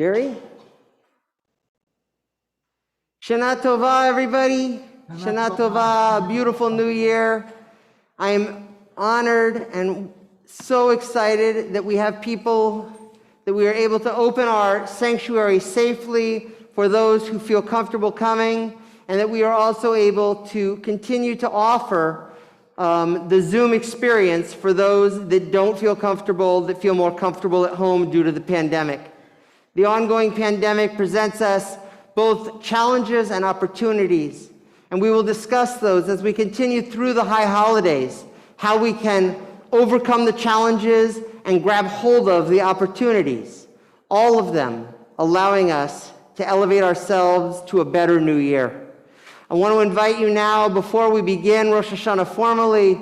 Jerry? Shana Tova, everybody. Shana Tova, beautiful new year. I am honored and so excited that we have people, that we are able to open our sanctuary safely for those who feel comfortable coming, and that we are also able to continue to offer the Zoom experience for those that don't feel comfortable, that feel more comfortable at home due to the pandemic. The ongoing pandemic presents us both challenges and opportunities, and we will discuss those as we continue through the high holidays, how we can overcome the challenges and grab hold of the opportunities, all of them allowing us to elevate ourselves to a better new year. I want to invite you now, before we begin Rosh Hashana formally,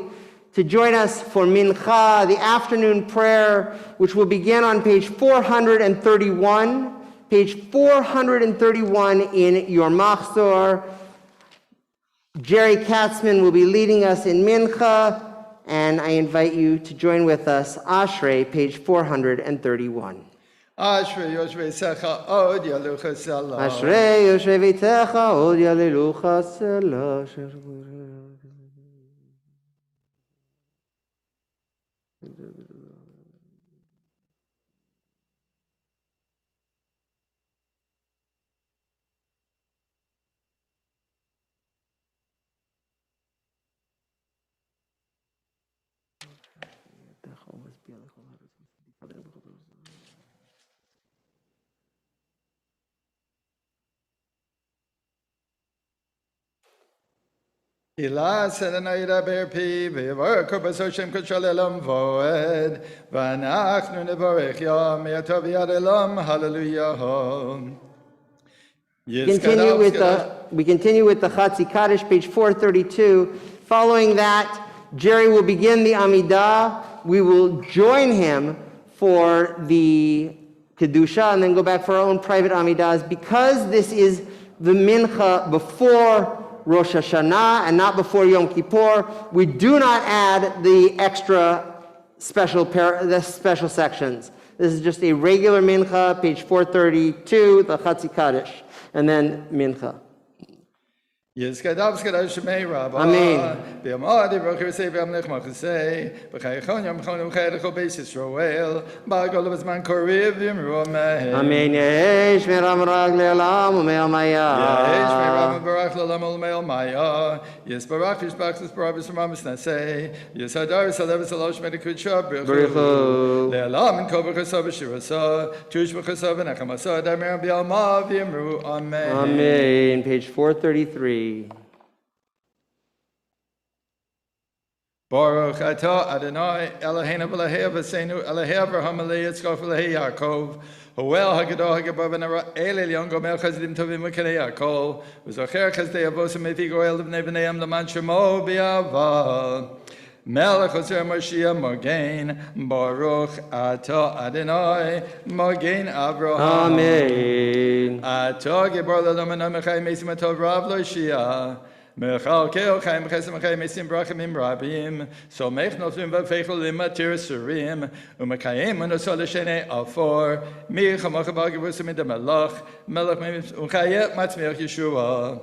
to join us for Mincha, the afternoon prayer, which will begin on page 431. Page 431 in your Machzor. Jerry Katzman will be leading us in Mincha, and I invite you to join with us. Ashrei, page 431. Ashrei Yoshvei Secha Od Yalucha Selah. Ashrei Yoshvei Secha Od Yalucha Selah. Ila Sedanayra Berpi, Vevarko Basoshem Kuchalelam Voed, Vanachnu Nevorech Yom, Yatov Yadelam, Hallelujah. We continue with the Chatzi Kaddish, page 432. Following that, Jerry will begin the Amidah. We will join him for the Kedusha and then go back for our own private Amidahs. Because this is the Mincha before Rosh Hashanah and not before Yom Kippur, we do not add the extra special sections. This is just a regular Mincha, page 432, the Chatzi Kaddish, and then Mincha. Yizkadav Skadav Shemei Rabba. Amen. B'yamadi Rocher Sei B'yamnech Machasei. B'chayachon Yom Chon Uchayachol Beis Yisroel. B'agol B'zman Koriv Yimru Amen. Amen. Yesh Miram Rag Le'olam U'Me'al Maya. Yesh Miram Barach Le'olam U'Me'al Maya. Yes Barach Yishbach Lis Barabis Ramamis Nasei. Yes Hadar Salevis Alosh Medikucha B'richu. Le'olam In Kol B'chasav B'shirasa. Tush B'chasav V'nechamasa. Adar Miram B'yalma V'yimru Amen. Amen. Page 433. Baruch atah Adonai Eloheinu v'Elahei Avosenu Elahei Avraham Elahei Yitzchak Elahei Yaakov Hoel Hagadoh Hagabav V'Nara El Elyon Gomel Chazidim Tovim V'Kenei Yakol V'Zocher Chazdei Avosim Mevi Goel L'Bnei B'neiam L'man Shemo B'Yava Melech Ozer Moshiach Mogen Baruch atah Adonai Mogen Avraham Amen. Atah Gibor L'Olam Enamechai Mesim Atov Rav Lo Shia Mechal Keo Chaim Chesem Chaim Mesim Brachim Rabim Somech Noflim V'Feichol Limatir Surim Umekayim Unosol Shenei Afor Mi Chamach B'Agivusim Idem Melach Melech Uchayet Matzmiach Yeshua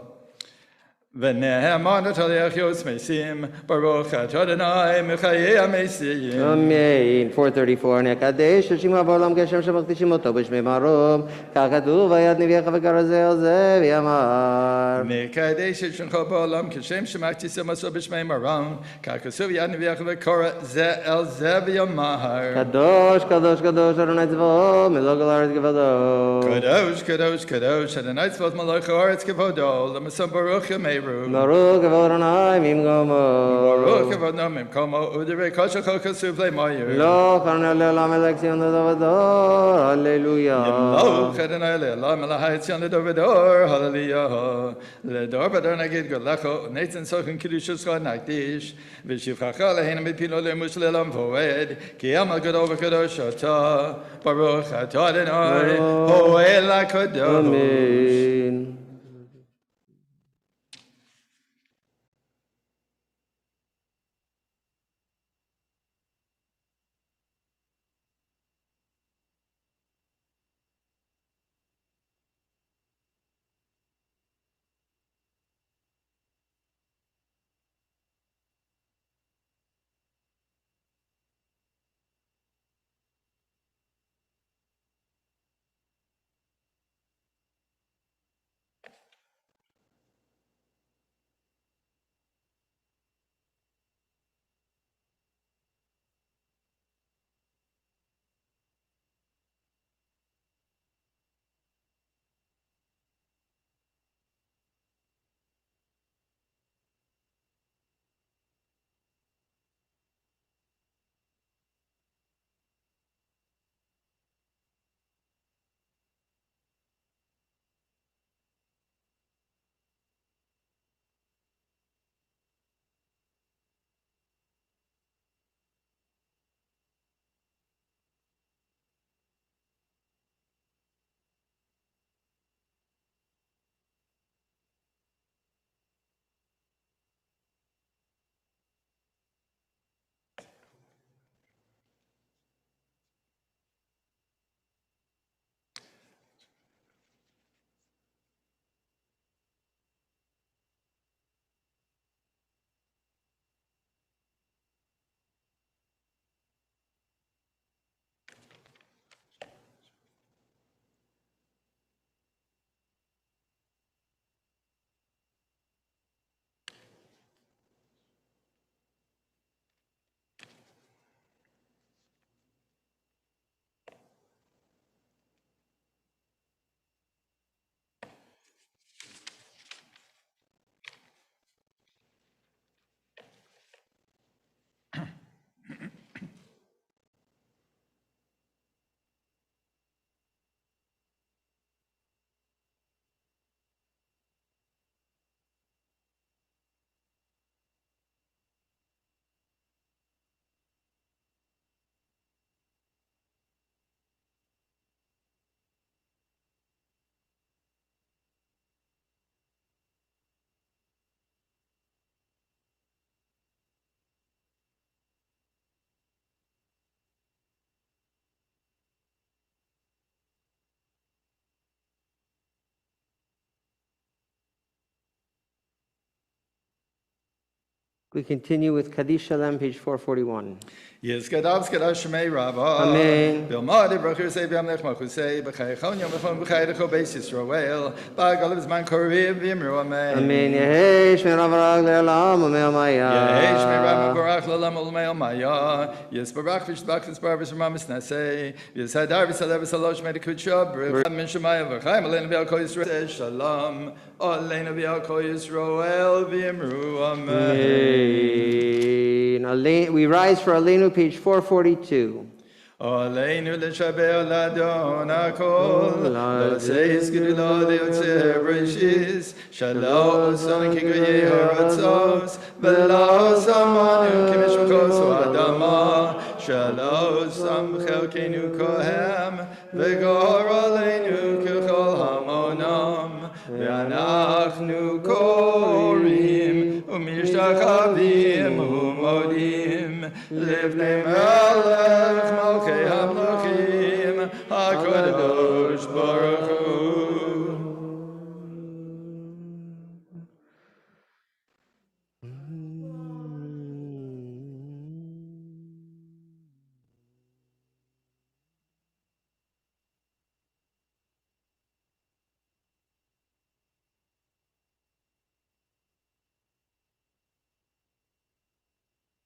V'Neheman Ataliach Yos Mesim Baruch Atah Adonai Mechayei HaMesim. Amen. 434. Nekadesh Shema B'Olam Keshem Shemachti Shemoto B'Shmei Marom Kach Katuv Vayad Niviach V'Karazeh Zeh V'Yamar. Nekadesh Shemcha B'Olam Keshem Shemachti Shemoto B'Shmei Marom Kach Katuv Vayad Niviach V'Kara Zeh El Zeh V'Yamar. Kadosh, Kadosh, Kadosh, Adonai Tzvaot, Melech Haaretz Kevodo. Kadosh, Kadosh, Kadosh, Adonai Tzvaot Melech Haaretz Kevodo. L'Masam Baruch Yameru. Baruch Kavod Adonai Mimkomo. Baruch Kavod Adonai Mimkomo. Uderei Koshach Kasuv Le'Mayer. Lo Karnel Le'olam Elek Tzion L'Dovador. Hallelujah. Yimloch Adonai Le'olam Elahai Tzion L'Dovador. Hallelujah. L'Dor Bador Nagid Golecho. Netzin Sochen Kiddush Schod Nagdish. V'Shivchacha Le'hein Mipino Le'mush Le'olam Voed. Ki Yamal Gadol V'Kadosh Atah. Baruch Atah Adonai. Ho'el HaKadosh. Amen. We continue with Kaddish Shalem, page 441. Yizkadav skadash shmei Rabba. Amen. Bilmadi brachusei b'amlech machusei b'chaychon yom echon b'chaydecho beis Yisrael. Ba'galav zman koriv v'yimru amen. Amen. Yehesh me'rav le'olam u'me'al maya. Yehesh me'rav barach le'olam u'me'al maya. Yisbarach v'shbach v'sbar v'shmamis nasei. Yishadar v'salev v'salosh me'dekud shabrich. Min shemaya v'chayim aleinu v'al kol Yisrael. Shalom. Aleinu v'al kol Yisrael v'yimru amen. We rise for Aleinu, page 442. Aleinu l'shabeh l'adon hakol, l'seis gdula d'yotzei breshis, shalo oson k'goyei haratzos, v'lo samanu k'mishpachos ha'adama, shalo sam chelkeinu kohem, v'gor aleinu k'chol hamonam, v'anachnu korim, u'mishtachavim u'modim, livnei melech malchei hamlochim, HaKadosh Baruch Hu.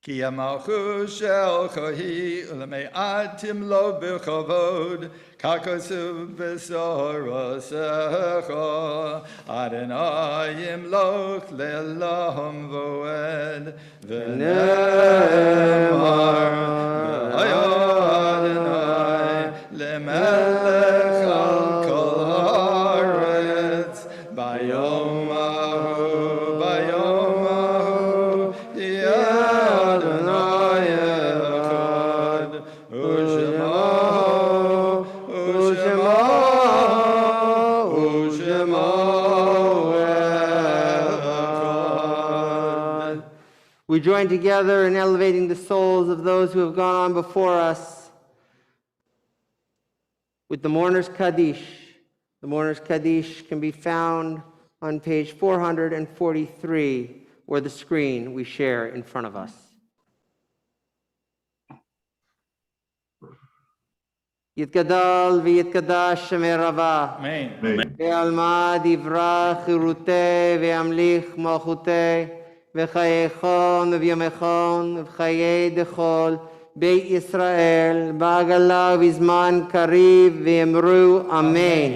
Ki amalchus shel kohi u'leme'atim lo b'chavod kakosu b'sorosecha Adonai yimloch le'olam voed v'ne'emar v'hayo Adonai le'melech al kol haaretz bayom We join together in elevating the souls of those who have gone on before us with the Mourner's Kaddish. The Mourner's Kaddish can be found on page 443, or the screen we share in front of us. Yitgadal v'yitgadash shemei Rava. Amen. Ve'alma divrach chirutei ve'amlich malchutei. V'chayechon v'yomechon v'chayei dechol Beit Yisrael ba'agala v'zman kariv v'yemru Amen.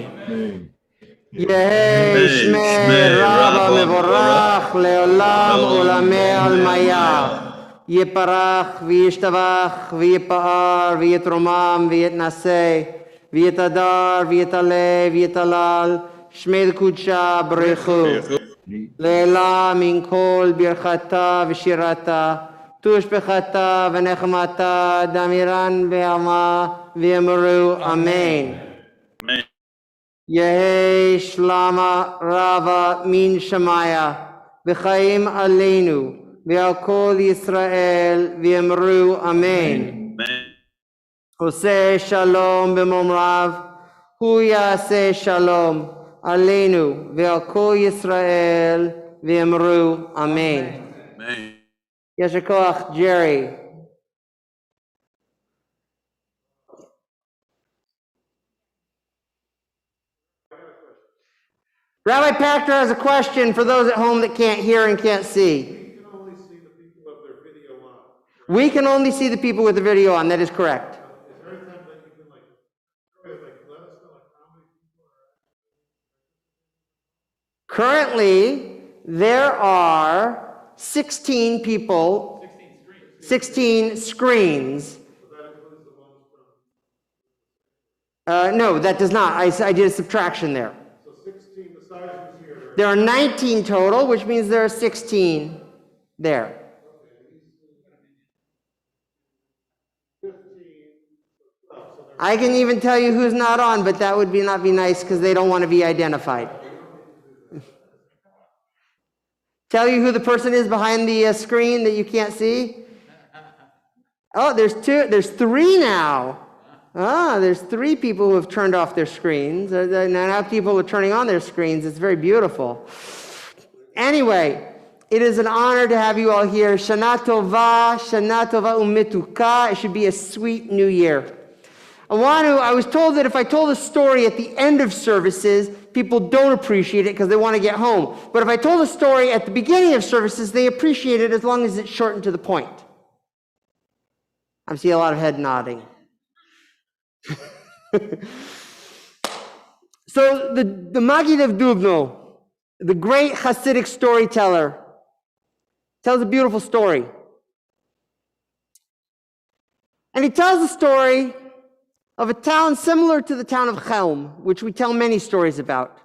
Yehei shmei Rabba mevorach le'olam u'lamei almaya Yiparach v'yishtavach v'yipa'ar v'yitromam v'yitnasei v'yitadar v'yitaleh v'yitalal shmei l'kudsha b'rechu Leila min kol birchata v'shirata tushbechata v'nechmata damiran ve'ama v'yemru Amen. Yehei shlama rava min shamaya v'chaim aleinu ve'al kol Yisrael v'yemru Amen. Oseh shalom b'momrav hu yaseh shalom Aleinu ve'al kol Yisrael v'yemru Amen. Yasher koach, Jerry. Rabbi Pachter has a question for those at home that can't hear and can't see. We can only see the people with their video on. We can only see the people with the video on. That is correct. Is there any time that you can let us know how many people are Currently, there are 16 people, 16 screens. So that includes the ones from, No, that does not. I did a subtraction there. so 16 besides who's here. There are 19 total, which means there are 16 there. 15. So there's I can even tell you who's not on, but that would not be nice because they don't want to be identified. Tell you who the person is behind the screen that you can't see? Oh, there's three now. There's three people who have turned off their screens. Now people are turning on their screens. It's very beautiful. Anyway, It is an honor to have you all here. Shana Tova Umetuka. It should be a sweet new year. I was told that if I told a story at the end of services, people don't appreciate it because they want to get home. But if I told a story at the beginning of services, they appreciate it as long as it's shortened to the point. I'm seeing a lot of head nodding. So the Maggid of Dubno, the great Hasidic storyteller, tells a beautiful story. And he tells a story of a town similar to the town of Chelm, which we tell many stories about.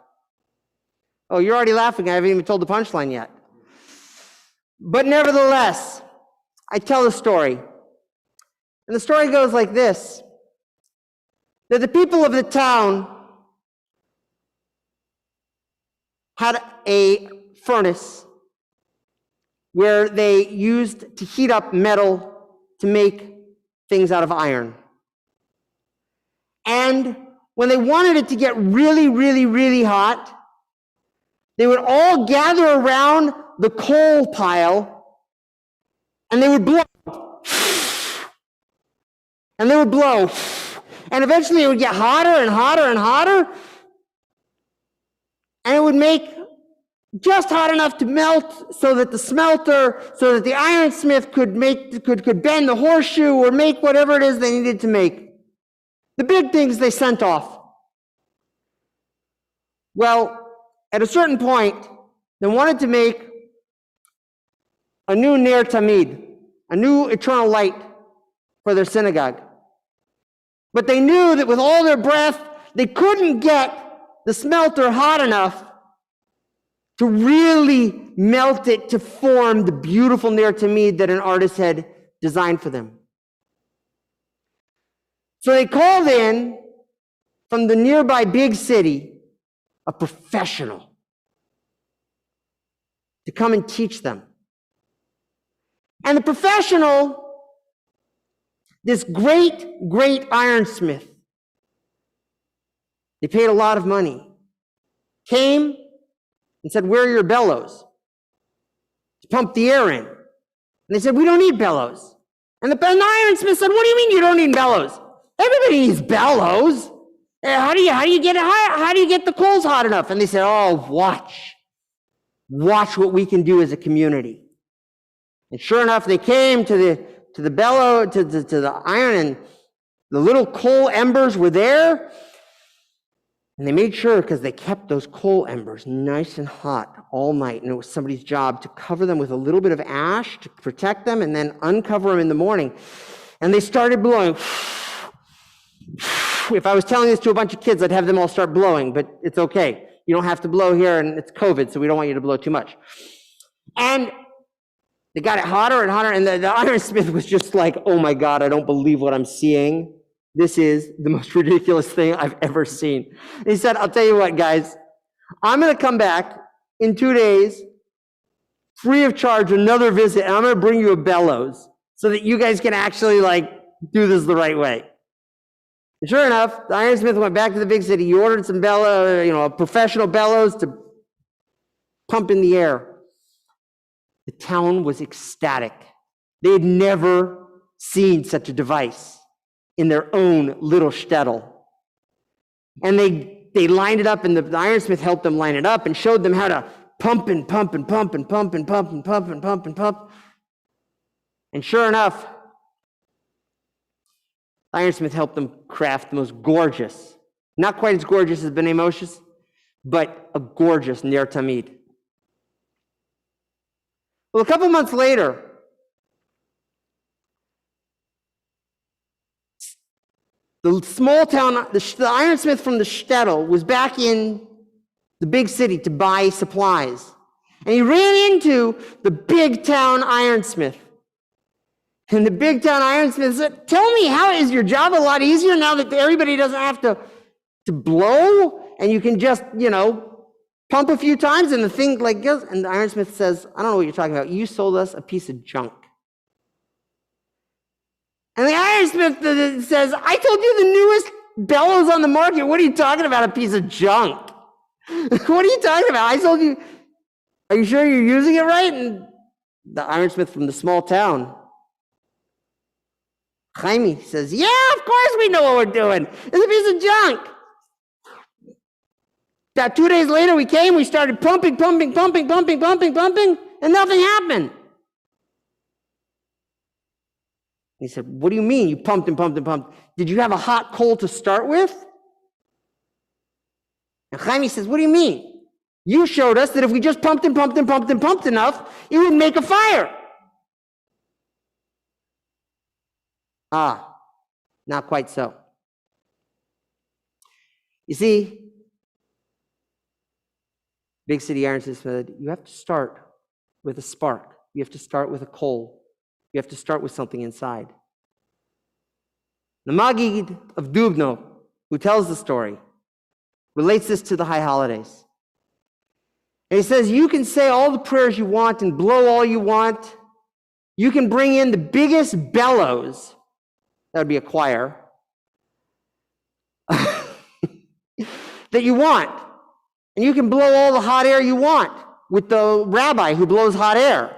Oh, you're already laughing. I haven't even told the punchline yet. But nevertheless, I tell the story. And the story goes like this: that the people of the town had a furnace where they used to heat up metal to make things out of iron. And when they wanted it to get really, really, really hot, they would all gather around the coal pile and they would blow. And they would blow. And eventually it would get hotter and hotter and hotter. And it would make just hot enough to melt so that the ironsmith could bend the horseshoe or make whatever it is they needed to make. The big things they sent off. Well, at a certain point, they wanted to make a new Ner Tamid, a new eternal light for their synagogue. But they knew that with all their breath, they couldn't get the smelter hot enough to really melt it to form the beautiful Ner Tamid that an artist had designed for them. So they called in from the nearby big city a professional to come and teach them. And the professional, this great ironsmith, they paid a lot of money, came and said, "Where are your bellows to pump the air in?" And they said, "We don't need bellows." And the ironsmith said, "What do you mean you don't need bellows? Everybody needs bellows. How do you get the coals hot enough?" And they said, "Oh, watch what we can do as a community." And sure enough, they came to the bellow, to the iron, and the little coal embers were there. And they made sure, because they kept those coal embers nice and hot all night, and it was somebody's job to cover them with a little bit of ash to protect them and then uncover them in the morning. And they started blowing. If I was telling this to a bunch of kids, I'd have them all start blowing, but it's okay. You don't have to blow here, and it's COVID, so we don't want you to blow too much. And they got it hotter and hotter, and the ironsmith was just like, "Oh my God, I don't believe what I'm seeing. This is the most ridiculous thing I've ever seen." And he said, "I'll tell you what, guys, I'm going to come back in 2 days, free of charge, another visit, and I'm going to bring you a bellows so that you guys can actually do this the right way." And sure enough, the ironsmith went back to the big city. He ordered some professional bellows to pump in the air. The town was ecstatic. They had never seen such a device in their own little shtetl. And they lined it up, and the ironsmith helped them line it up and showed them how to pump and pump and pump and pump and pump and pump and pump and pump. And sure enough, the ironsmith helped them craft the most gorgeous, not quite as gorgeous as B'nai Moshe's, but a gorgeous Ner Tamid. Well, a couple months later, the small town, the ironsmith from the shtetl was back in the big city to buy supplies. And he ran into the big town ironsmith. And the big town ironsmith said, "Tell me, how is your job a lot easier now that everybody doesn't have to blow, and you can just, pump a few times and the thing goes?" And the ironsmith says, "I don't know what you're talking about. You sold us a piece of junk." And the ironsmith says, "I told you the newest bellows on the market. What are you talking about, a piece of junk? What are you talking about? I told you." Are you sure you're using it right? And the ironsmith from the small town, Jaime, says, yeah, of course we know what we're doing. It's a piece of junk. About 2 days later, we came, we started pumping, and nothing happened. He said, what do you mean you pumped and pumped and pumped? Did you have a hot coal to start with? And Jaime says, what do you mean? You showed us that if we just pumped enough, it would make a fire. Ah, not quite so. You see, Big City Ironsmith said, you have to start with a spark. You have to start with a coal. You have to start with something inside. The Maggid of Dubno, who tells the story, relates this to the high holidays. And he says, you can say all the prayers you want and blow all you want. You can bring in the biggest bellows. That would be a choir. That you want. And you can blow all the hot air you want with the rabbi who blows hot air.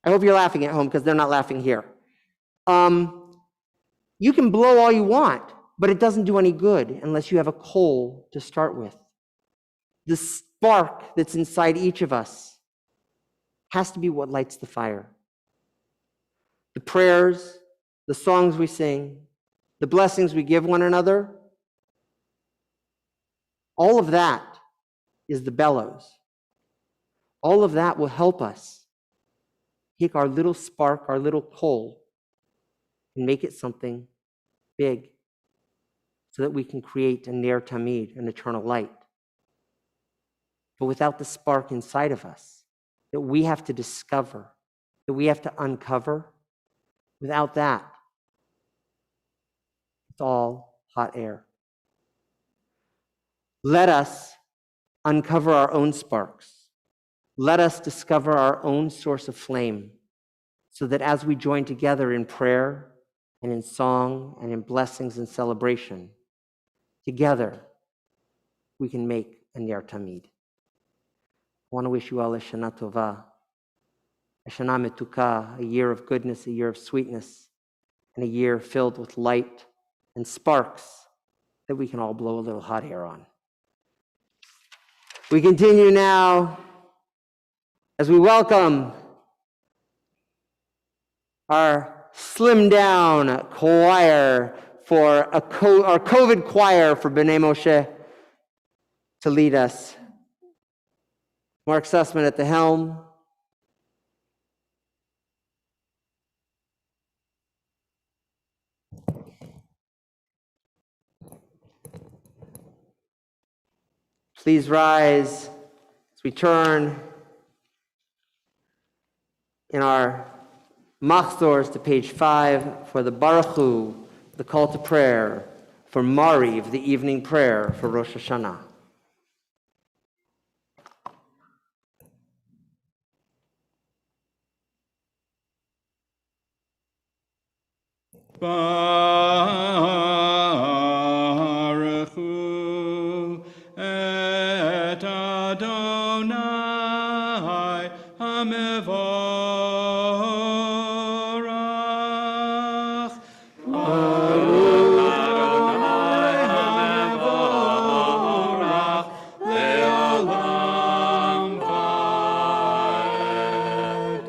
I hope you're laughing at home because they're not laughing here. You can blow all you want, but it doesn't do any good unless you have a coal to start with. The spark that's inside each of us has to be what lights the fire. The prayers, the songs we sing, the blessings we give one another, all of that is the bellows. All of that will help us take our little spark, our little coal, and make it something big so that we can create a ner tamid, an eternal light. But without the spark inside of us that we have to discover, that we have to uncover, without that, it's all hot air. Let us uncover our own sparks. Let us discover our own source of flame so that as we join together in prayer and in song and in blessings and celebration, together we can make a ner tamid. I want to wish you all a Shana Tova, a Shana Metuka, a year of goodness, a year of sweetness, and a year filled with light and sparks that we can all blow a little hot air on. We continue now as we welcome our slimmed down choir for our COVID choir for B'nai Moshe to lead us. Mark Sussman at the helm. Please rise as we turn in our machzors to page 5 for the Baruch Hu, the call to prayer, for Mariv, the evening prayer for Rosh Hashana. Baruch Hu et Adonai HaMevorach. Baruch Adonai HaMevorach le'olam va'ed.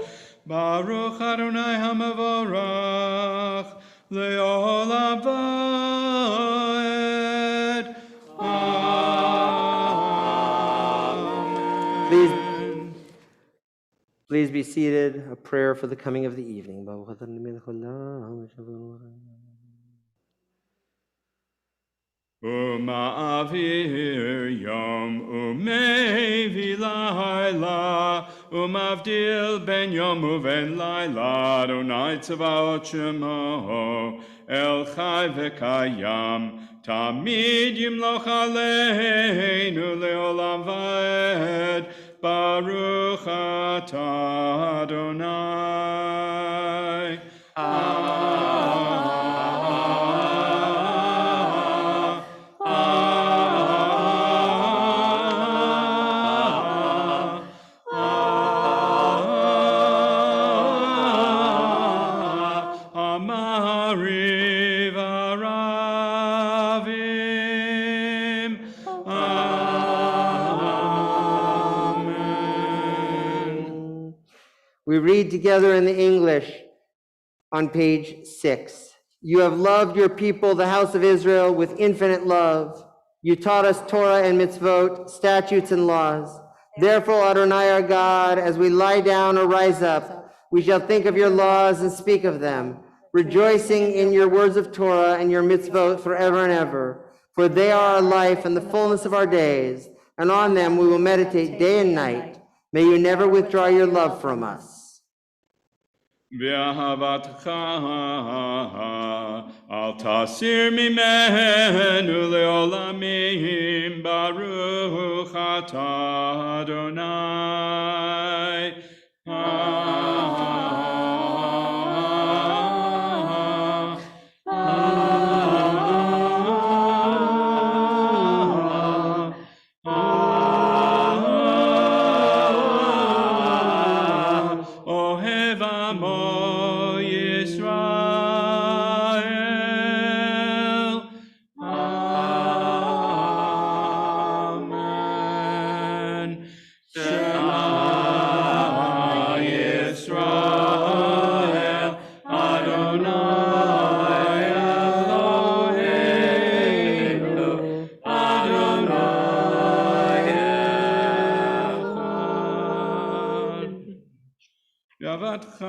Baruch Adonai HaMevorach le'olam va'ed. Amen. Please be seated. A prayer for the coming of the evening. Uma'avir yom umevi laila umavdil ben yom uven laila Adonai tzavaot shemo el chai v'kayam tamid yimloch aleinu leolam va'ed Baruch atah Adonai. We read together in the English on page 6. You have loved your people, the house of Israel, with infinite love. You taught us Torah and mitzvot, statutes and laws. Therefore, Adonai our God, as we lie down or rise up, we shall think of your laws and speak of them, rejoicing in your words of Torah and your mitzvot forever and ever. For they are our life and the fullness of our days, and on them we will meditate day and night. May you never withdraw your love from us. באהבתך אל תסיר ממנו לעולמים, ברוך אתה אדוני. אוהב עמו ישראל. אמן. שמע ישראל, אדוני אלוהינו, אדוני אחד. יעבדך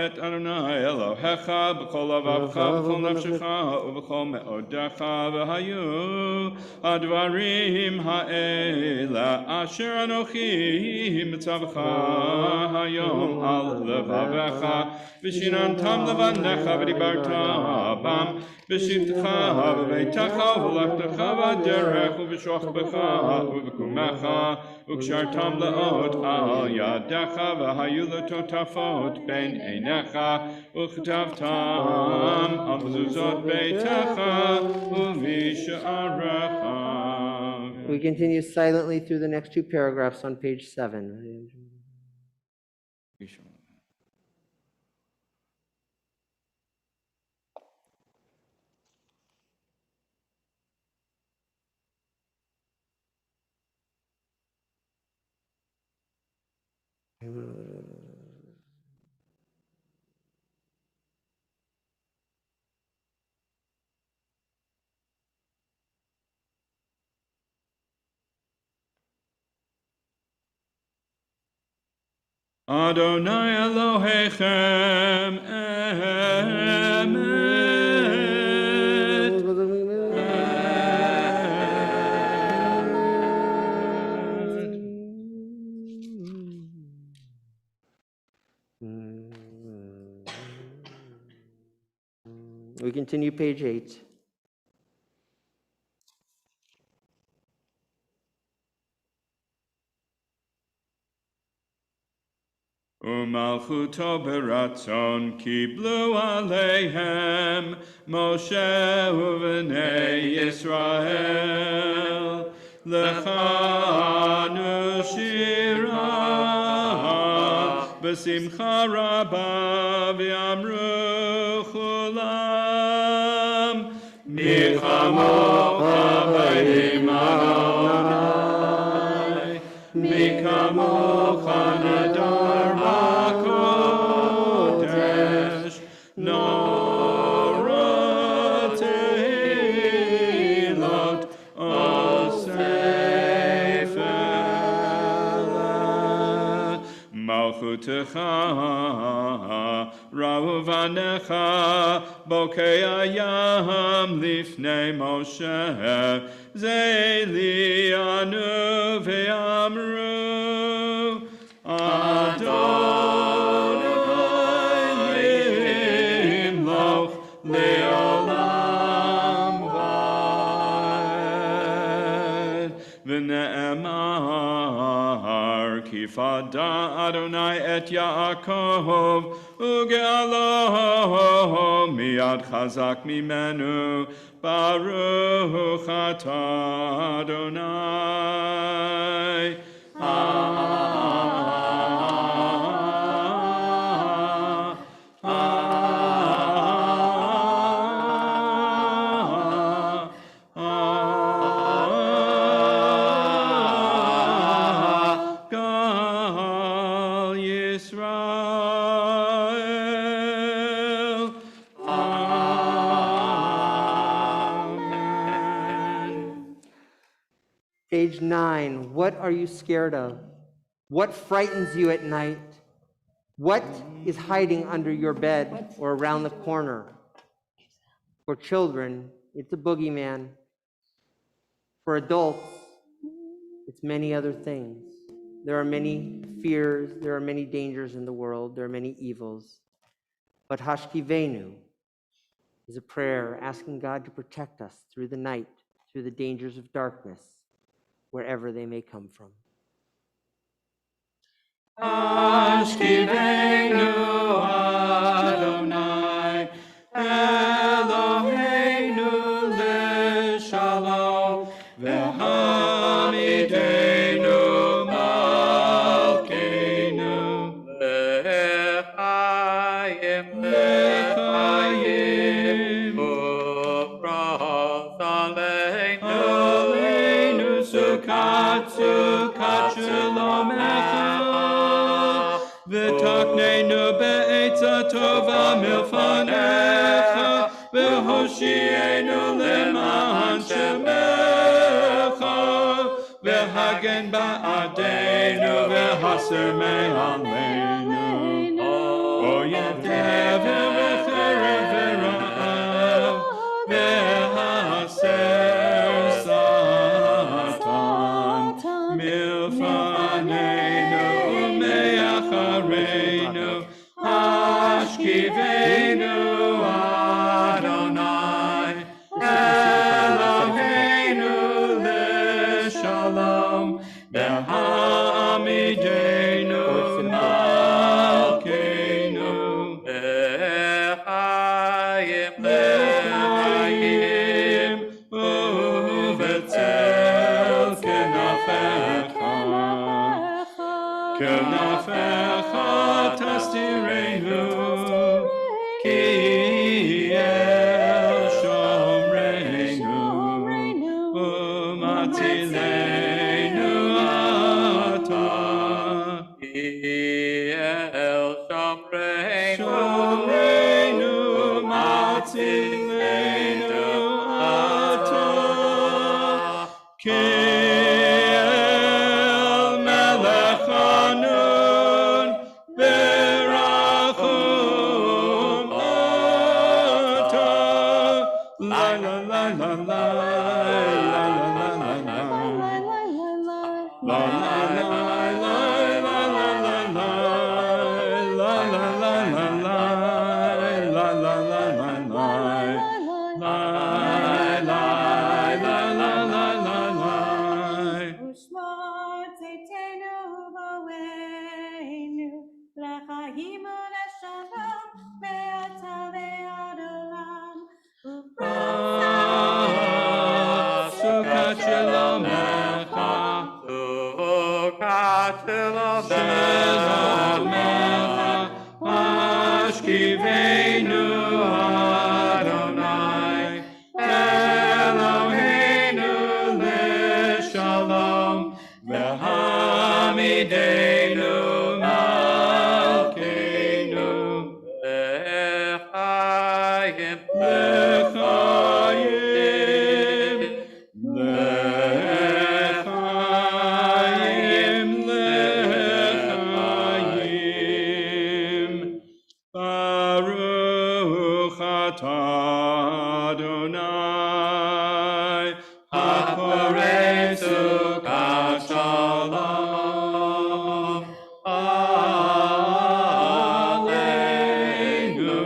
את אדוני אלוהיך בכל לבבך ובכל נפשך ובכל מאודך, והיו הדברים האלה אשר אנוכי מצווך היום על לבביך, ושיננתם לבניך ודיברת בם בשבתך ובביתך ובלכתך בדרך ובשוכבך ובקומך, וקשרתם לאות על ידך, והיו לטוטפות בין עיניך, וכתבתם על מזוזות ביתך ובשעריך. We continue silently through the next two paragraphs on page 7. Adonai Elohechem emet. We continue page 8. ומלכותו ברצון קיבלו עליהם משה ובני ישראל, לך אנו שירה בשמחה רבה, ואמרו כולם מי כמוך באים אדוני, מי כמוך נדר בקודש, נורא תהילות אוסף אלה. מלכותך ראו בניך בוקע ים לפני משה, זה לי ענו ואמרו אדוני ימלוך לעולם ועד. ונאמר כי פדה אדוני את יעקב וגאלו מיד חזק ממנו, ברוך אתה אדוני. Gal Yisrael. Page 9, what are you scared of? What frightens you at night? What is hiding under your bed or around the corner? For children, it's a boogeyman. For adults, it's many other things. There are many fears, there are many dangers in the world, there are many evils. But Hashkivenu is a prayer asking God to protect us through the night, through the dangers of darkness, wherever they may come from. Ashkivenu Adonai, Eloheinu l'shalom, v'hamidenu malkeinu, l'chaim, u'pras aleinu, sukat shalomecha, v'taknenu be'etza tova milfanecha, v'hoshienu leman shemecha, v'hagen ba'adenu, v'haser me'aleinu, oyev tevel v'cherev v'ra'av, v'haser satan milfaneinu u'me'achareinu, Hashkivenu Adonai, Eloheinu l'shalom, v'hamidenu malkeinu, l'chaim u'v'tzel kenafecha tastirenu, ki el shomreinu, u'matilenu ata, ki el shomreinu, u'matilenu ata, ki el melech hanun, v'rachum ata, la la la la la, la la la la la, la la la la la la la, la la la la la, la la la la la, la la la la la la. Ushmot tzitenu v'oenu, l'chaim u'l'shalom, ve'ata ve'ad olam. Sukat shalomecha, sukat shalomecha, Hashkivenu Adonai, Eloheinu l'shalom, v'hamidenu malkeinu, l'chaim, l'chaim, l'chaim, l'chaim. Baruch atah Adonai, haporei sukat shalom, aleinu,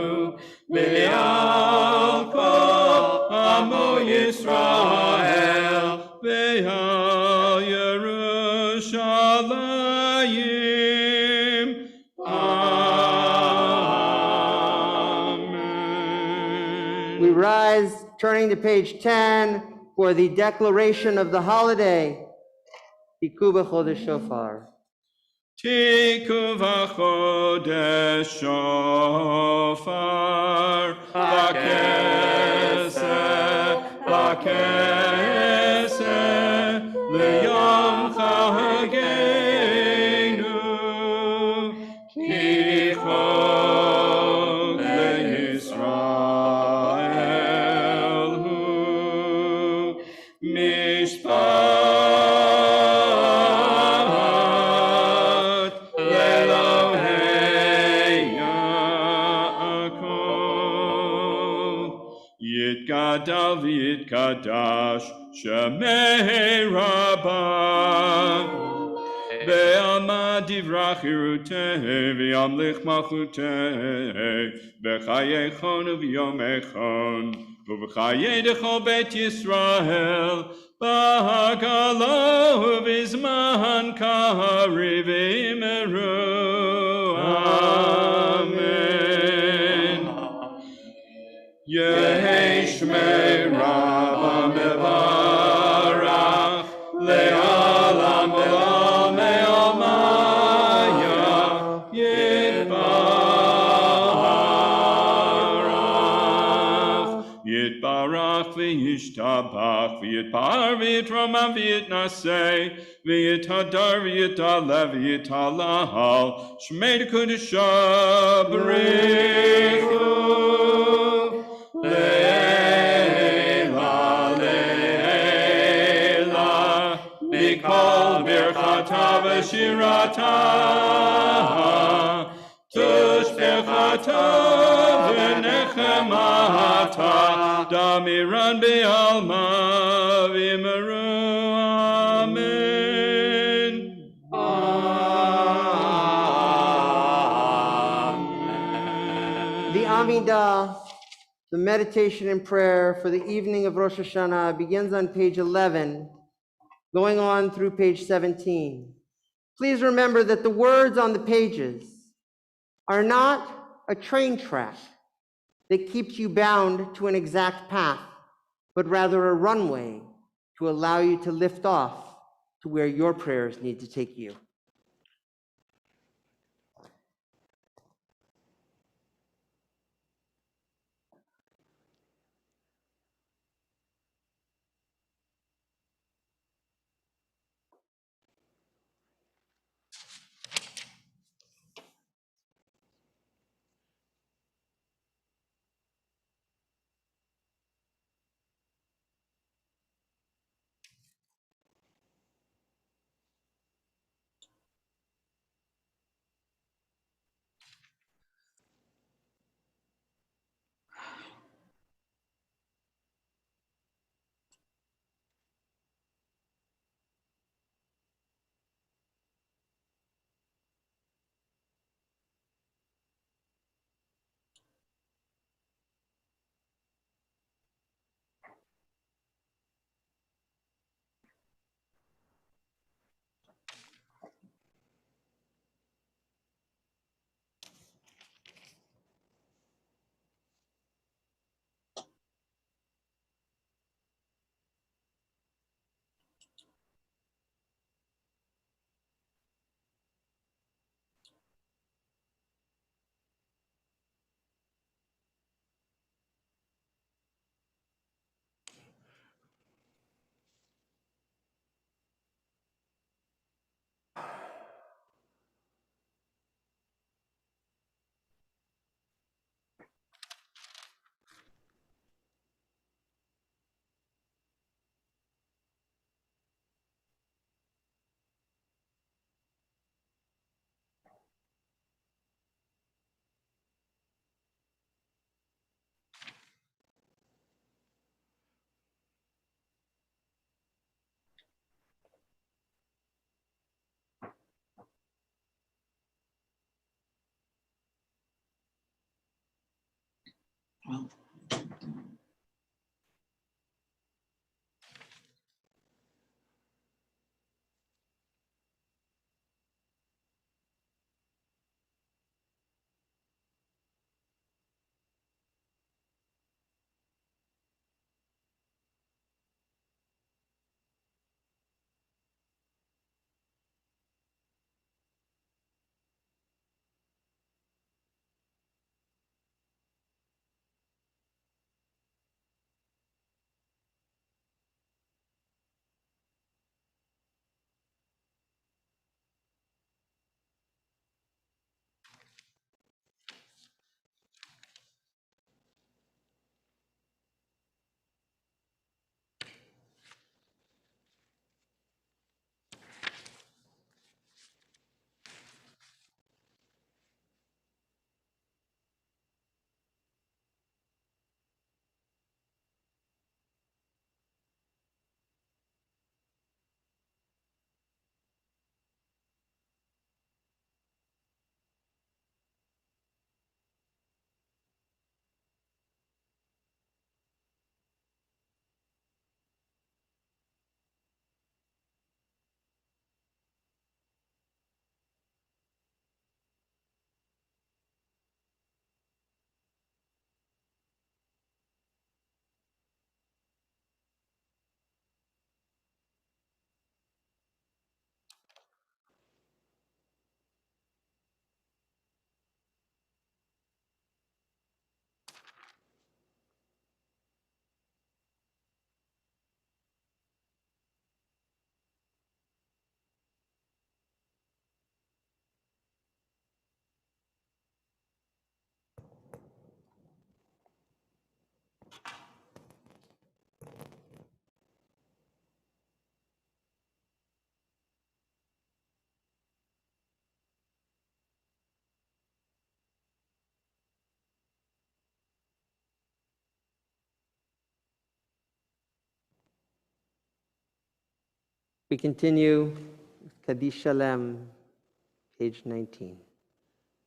v'al kol amo Yisrael, v'al Yerushalayim. Amen. We rise, turning to page 10 for the declaration of the holiday, Tiku b'chodesh shofar. Tiku v'chodesh shofar, v'keseh, l'yom chagenu, ki chok le'Yisrael hu, mishpat v'yitkadash shemei rabah. Ve'alma divrach iruteh v'yamlich malchuteh v'chayechon uv'yom echon uv'chayei dechol beit Yisrael b'hagala uv'izman kari v'imeru. Amen. Yehi shmei Rabba mevarach le'alam ve'al me'almaya Yitbarach v'yishtabach v'yitbar v'yitromam v'yitnaseh v'yithadar v'yitalev v'yitalahal shmei dekudesha b'richu le'ela le'ela mikol birchata v'shirata tush birchata v'nechemata damiran be'alma v'yimeru. Amen. The Amidah, the meditation and prayer for the evening of Rosh Hashanah, begins on page 11, going on through page 17. Please remember that the words on the pages are not a train track that keeps you bound to an exact path, but rather a runway to allow you to lift off to where your prayers need to take you. We continue with Kaddish Shalem, page 19.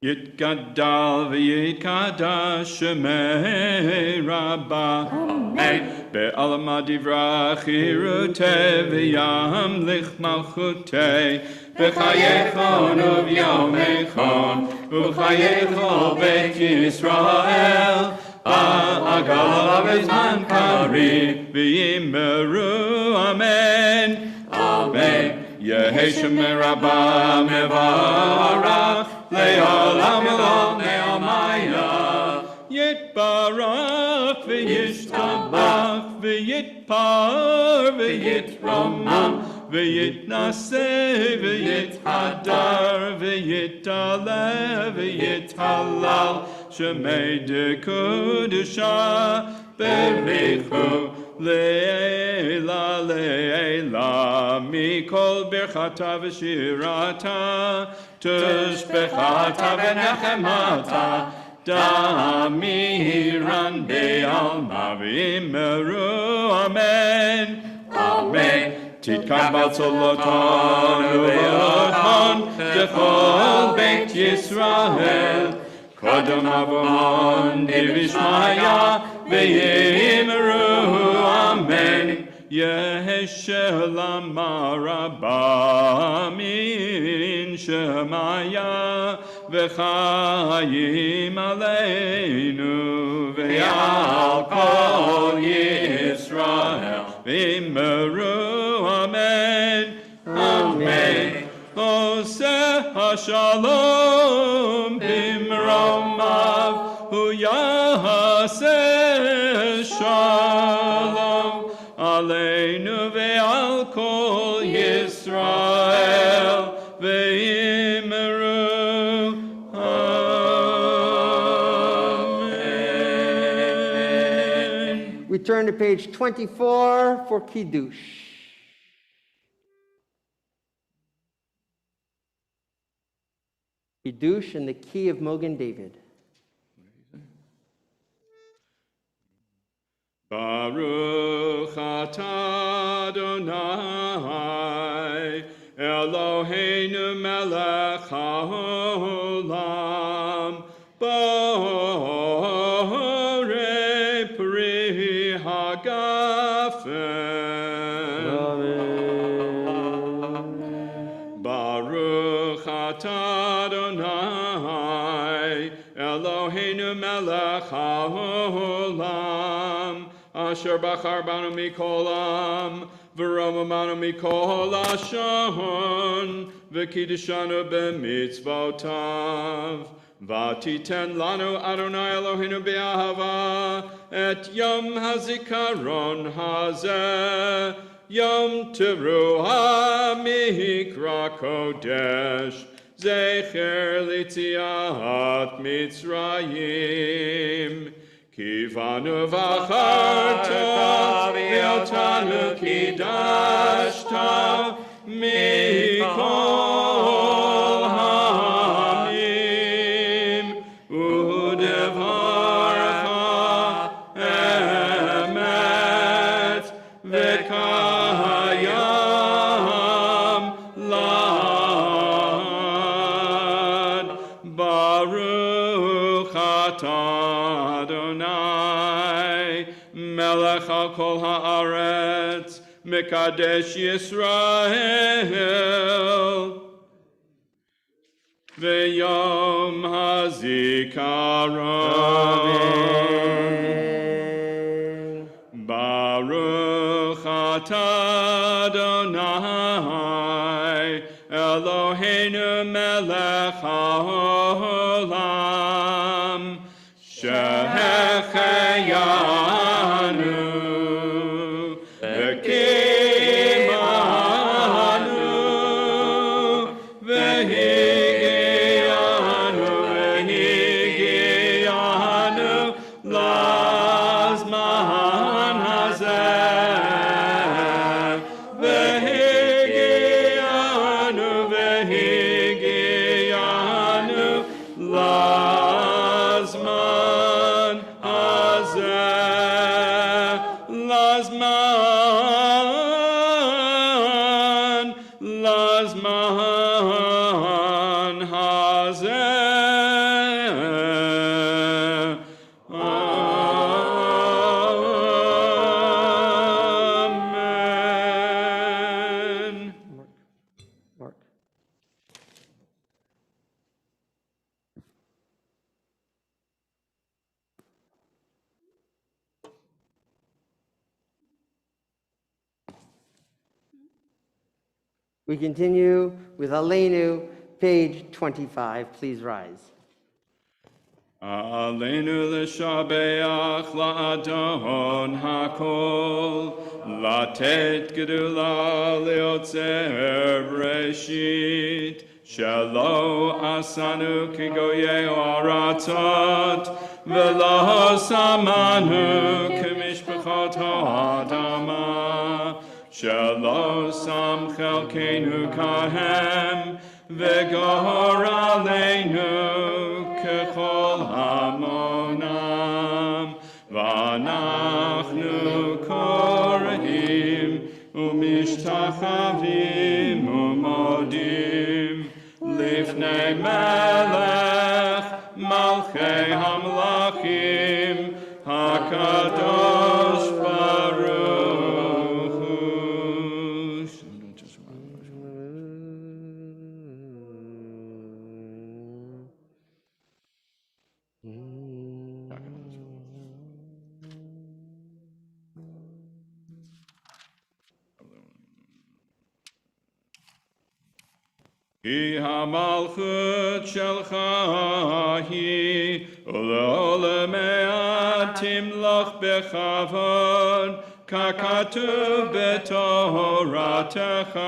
Yitgadal v'yitkadash shemei Rabbah. Amen. Be'alma divrach chirutei v'yamlich malchutei. B'chayechon u'vyomechon u'chayechon beit Yisrael. Ha'agala b'zman karib v'yimeru amen. Amen. Yehi shemei Rabbah mevarach Le'olam elom ne'omaya Yitbarach v'yishtabach v'yitpar v'yitromam v'yitnaseh v'yithadar v'yitaleh v'yithalal Shemei dekudusha berichu Le'ela le'ela mikol birchata v'shirata tushbechata v'nechemata damiran be'alma v'imeru amen amen Titkam b'tzoloton u'v'oton dechol beit Yisrael Kodom avon divishmaya ve'yimeru amen Yeshelam marabah min shemaya v'chayim aleinu ve'al kol Yisrael v'imeru amen amen Oseh hashalom bimromav hu yaseh shalom aleinu ve'al kol Yisrael ve'imeru amen. We turn to page 24 for Kiddush. Kiddush in the key of Mogen David. Baruch atah Adonai Eloheinu melech haolam borei pri hagafen Baruch atah Adonai Eloheinu melech haolam Asher bachar banu mikolam, v'romamanu mikol ashon, v'kiddishanu b'mitzvotav. V'titen lanu Adonai Eloheinu be'ahava, et yom hazikaron hazeh, yom teruah mikra kodesh, zecher litziat Mitzrayim. Kivanu v'acharta v'yotanu kidashta mikol hamim u'devarcha emet v'kayam lad Baruch atah Adonai melech al kol haaretz mekadesh Yisrael v'yom hazikaron Baruch atah Adonai Eloheinu melech haolam Shehecheyanu v'kimanu v'higiyanu lazman hazeh v'higiyanu lazman hazeh lazman We continue with Aleinu, page 25. Please rise. Aleinu l'shabeach la'adon hakol, latet gedula liotzer reshit, shelo asanu kigoye aratzot, v'lo samanu k'mishpachot ha'adama, shelo sam chelkenu kahem, v'gor aleinu ככל המונם, ואנחנו קוראים ומשתחווים ומודים לפני מלך מלכי המלכים הקדוש ברוך הוא. כי המלכות שלך היא, ולעולמי עד תמלוך בכבוד, ככתוב בתורתך.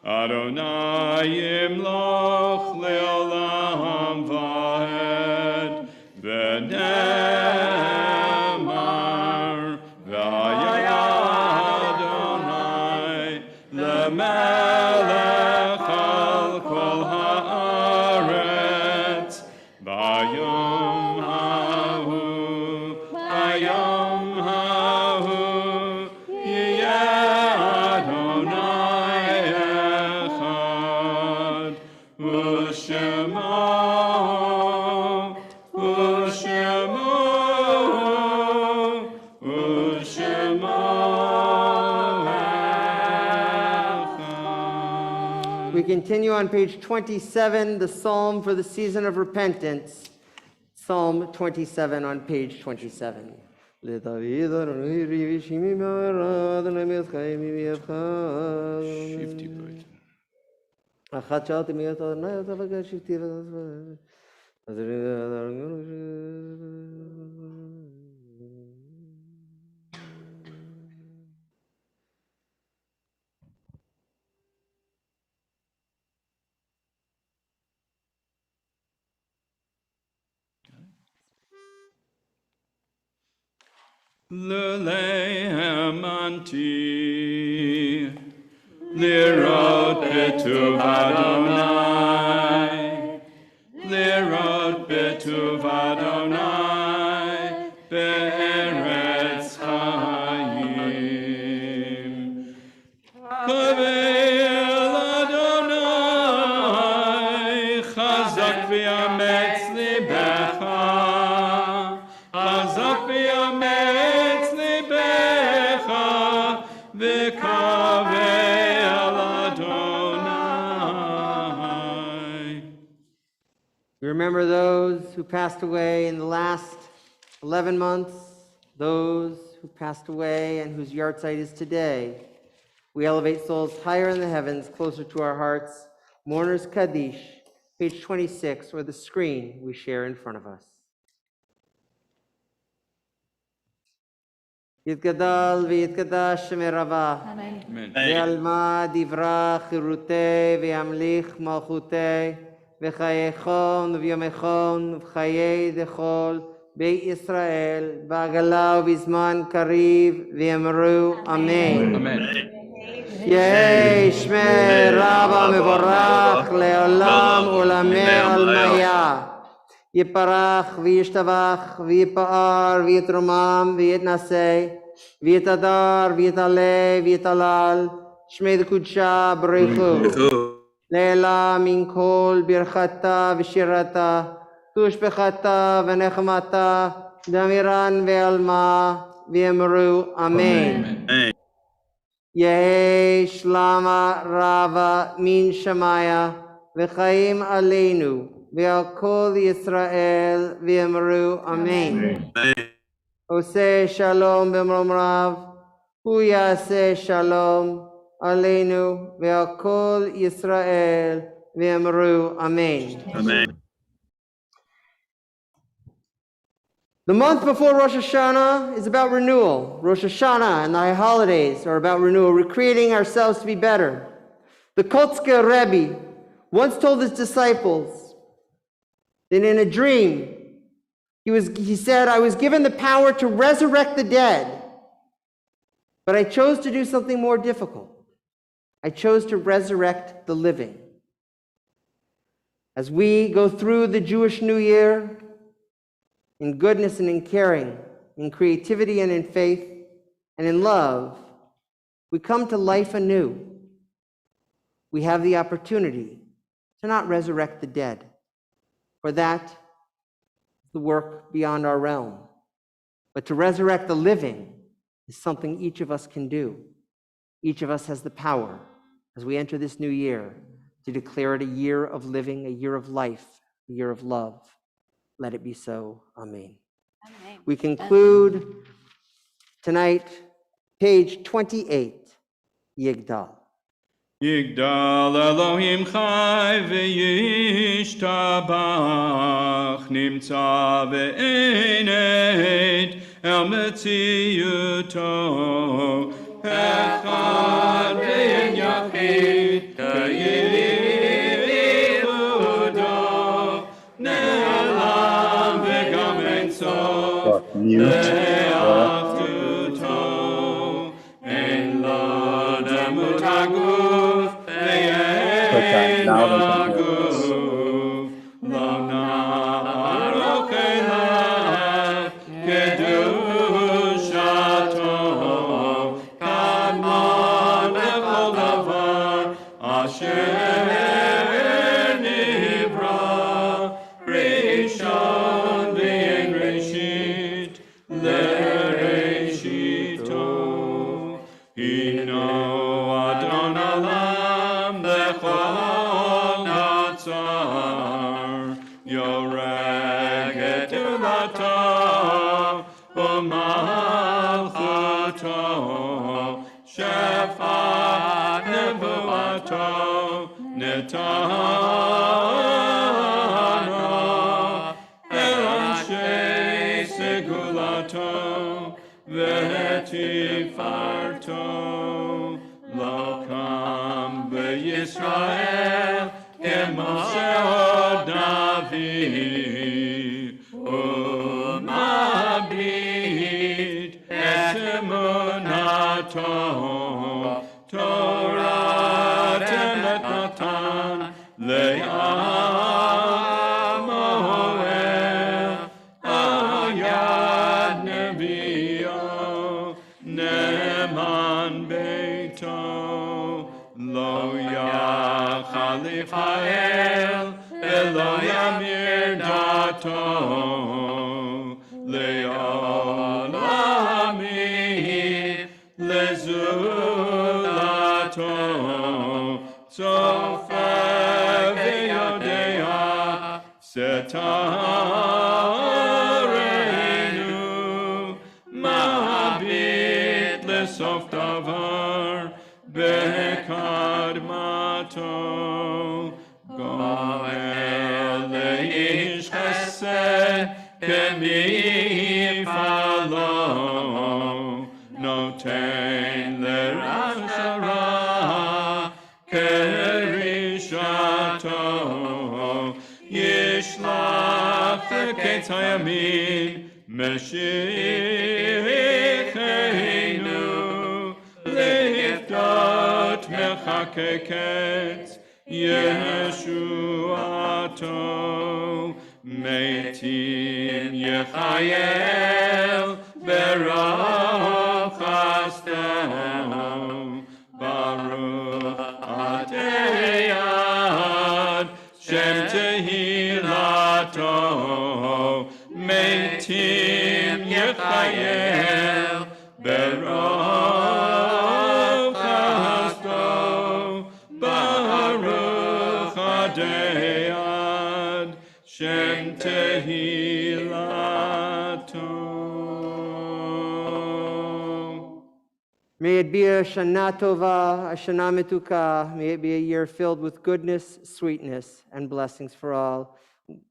אדוני ימלוך לעולם ועד, ונאמר, והיה אדוני למלך על כל הארץ, ביום ההוא, ביום ההוא, יהיה אדוני אחד, ושמו, ושמו, We continue on page 27, the Psalm for the season of repentance. Psalm 27 on page 27. L'le'amanti, lirot betuv Adonai, lirot betuv Adonai, be'eretz chaim. Kavel Adonai, chazak v'yametz libecha, chazak v'yametz libecha, v'kavel Adonai. We remember those who passed away in the last 11 months, those who passed away and whose yahrzeit is today. We elevate souls higher in the heavens, closer to our hearts. Mourners Kaddish, page 26, or the screen we share in front of us. יתגדל ויתקדש שמי רבה, ועלמא דברה חירותי וימליך מלכותי, וחייכון וביומכון ובחיי דכל בית ישראל, בעגלה ובזמן קריב, ויאמרו אמן. יהי שמי רבה מבורך לעולם עולמי עלמיה. יפרח וישתבח ויפאר ויתרומם ויתנשא ויתהדר ויתעלה ויתהלל שמי דקודשה ברכו לעילה מן כל ברכתה ושירתה תושבחתה ונחמתה דמירן ועלמה ויאמרו אמן. יהי שלמה רבה מן שמיה וחיים עלינו ועל כל ישראל ויאמרו אמן. עושה שלום במרום רב, הוא יעשה שלום, Aleinu ve'al kol Yisrael ve'amru Amen. Amen. The month before Rosh Hashanah is about renewal. Rosh Hashanah and the high holidays are about renewal, recreating ourselves to be better. The Kotzker Rebbe once told his disciples that in a dream, he said, I was given the power to resurrect the dead, but I chose to do something more difficult. I chose to resurrect the living. As we go through the Jewish New Year, in goodness and in caring, in creativity and in faith, and in love, we come to life anew. We have the opportunity to not resurrect the dead, for that is the work beyond our realm. But to resurrect the living is something each of us can do. Each of us has the power, as we enter this new year, to declare it a year of living, a year of life, a year of love. Let it be so. Amen. Amen. We conclude tonight, page 28, Yigdal. Yigdal Elohim chai v'yishtabach nimtza ve'enet el metziyuto echad ve'en yachid k'yivudo ne'elam ve'gam en sof le'aftuto en lo demut haguf ve'en haguf lo na'arok elav kedushato kadmon lechol davar asher nivra rishon ve'en reshit le'reshito hino adon olam lechol natzar yoreg et ulato u'malchuto shefat nevuato netano el anshei segulato v'tifarto lo kam b'Yisrael k'Moshe David u'mabit et emunato Torah temet natan le'amoel ayad neviyo ne'eman beito lo yachal Yifael velo yamir dato le'olami lezulato sofer ve'yodea setarenu ma'abit lesof davar bekadmato go'el leish chesed kemifalo noten lerashara kerishato yishlach leketz hayamin meshichenu liftot mechakeketz Yeshuato Meitim Yechayel Baruch Hashem Baruch Ateyad Shem Tehilato Meitim Yechayel Baruch Hashem Baruch Ateyad Shem Tehilato. May it be a Shana Tova, a Shana Metuka. May it be a year filled with goodness, sweetness, and blessings for all.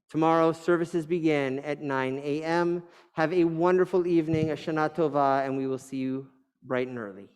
Tomorrow, services begin at 9 a.m. Have a wonderful evening, a Shana Tova, and we will see you bright and early.